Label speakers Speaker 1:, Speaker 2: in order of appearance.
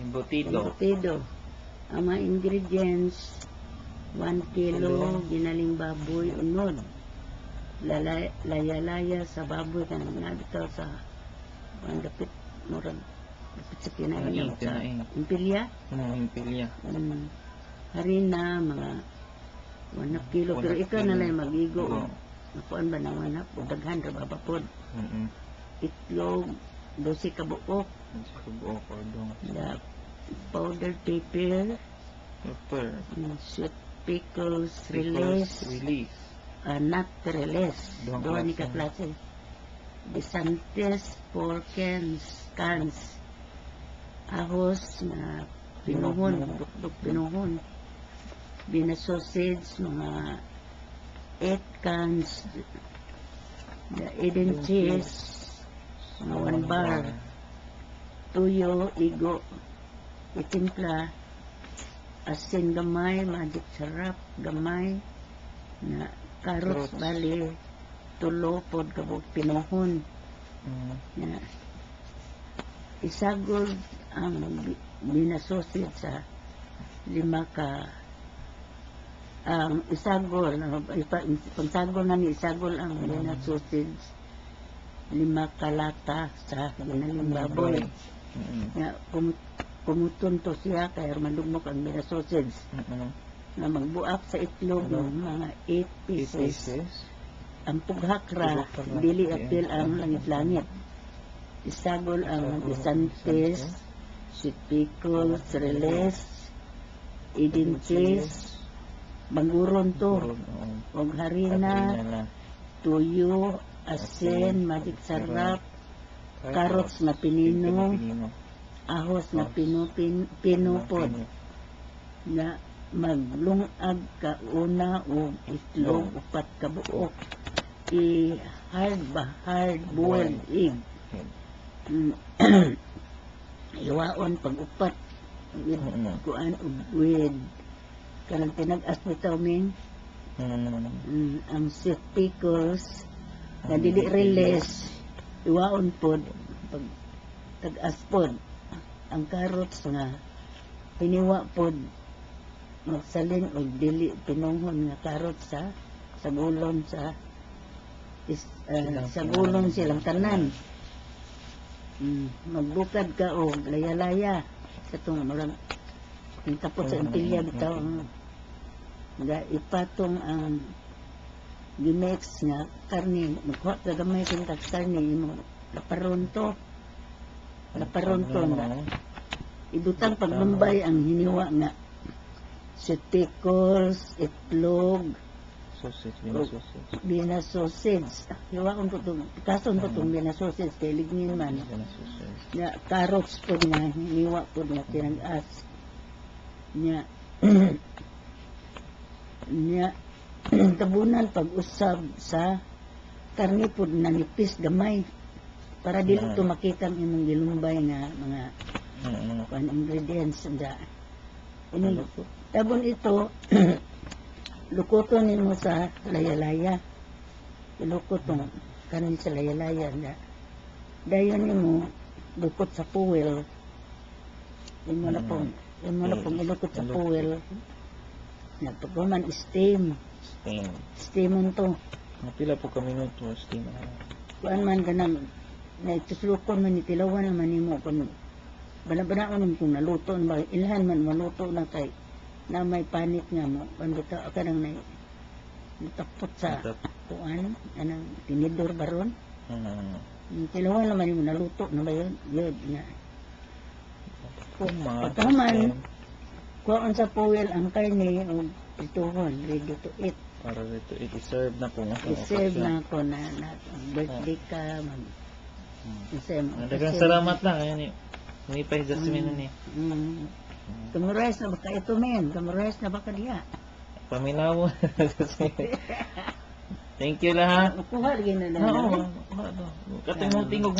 Speaker 1: Embutido.
Speaker 2: embutido. Ang mga ingredients, 1 kilo ginaling baboy unod. Laya-laya sa baboy kan nabitaw sa ang dapit murag dapit sa kinain sa impilya.
Speaker 1: Impilya.
Speaker 2: Harina mga 1 kilo pero ikaw na lang magigo. Nakuan ba na 1 o daghan ra babapod. Itlog 12 ka buok. The powdered pepper. Sweet pickles release. Nut release. Doon ni ka klase. Bisantes 4 cans. Ahos na pinuhon, dukduk pinuhon. Bina sausage mga 8 cans. The Eden cheese mga 1 bar. Tuyo, igo, itimpla, asin gamay, magic sarap gamay, na carrots bali, tulo pod kabog pinuhon. Isagol ang binasausage sa 5 ka ang isagol pagsagol na ni isagol ang binasausage 5 ka lata sa ginaling baboy. Kumuton to siya kaya madugmok ang binasausage na magbuak sa itlog ng mga 8 pieces. Ang pughakra dili apil ang langit-langit. Isagol ang bisantes, sweet pickles, release, Eden cheese, banguron to, og harina, tuyo, asin, magic sarap, carrots na pinino, ahos na pinupod, na maglungag ka una o itlog, 4 ka buok, hard boiled egg. Iwaon pag-upat with kuan with kanang tinag-as bitaw ming ang sweet pickles na dili release iwaon pod pag tag-as pod ang carrots nga hiniwa pod magsalin og dili pinunghon nga carrots sa gulon sa gulon silang tanan. Magbukad ka o laya-laya sa itong marang tapos sa impilya bitaw ipatong ang gimix nga karne magkuha ka gamay kung karne mo laparonto na ibutang paglumbay ang hiniwa nga sweet pickles, itlog, bina sausage. Hiwaon po itong, kason po itong bina sausage, kay lignin man. Na carrots po nga, hiwa po nga tinag-as. Nya, tabunan pag-usab sa karne po na nipis gamay. Para dili ito makita ang imong gilumbay nga mga ingredients. Tabon ito, lukuton nimo sa laya-laya. Ilukutong kanin sa laya-laya na dayon nimo lukot sa fuel. Imo na pong ilukot sa fuel. Na pagkuman steam to.
Speaker 1: Pila po ka minuto steam.
Speaker 2: Kuan man ganang na ituslukon man itilawan naman nimo kun bala-balaon kung naluto ba ilhan man maluto na kay na may panit nga mo panduta ka nang natapot sa kuan anang tinidor baron tilawan naman nimo naluto na ba yun nga pagkaman kuhaan sa fuel ang karne o ituhon ready to eat
Speaker 1: para dito i-serve na po
Speaker 2: i-serve na ko na birthday ka
Speaker 1: dagang salamat lang ayun may pa-jasmine ni
Speaker 2: Kamurais na baka ito men kamurais na baka diya
Speaker 1: paminaw thank you lahat
Speaker 2: kuha rin na
Speaker 1: katingog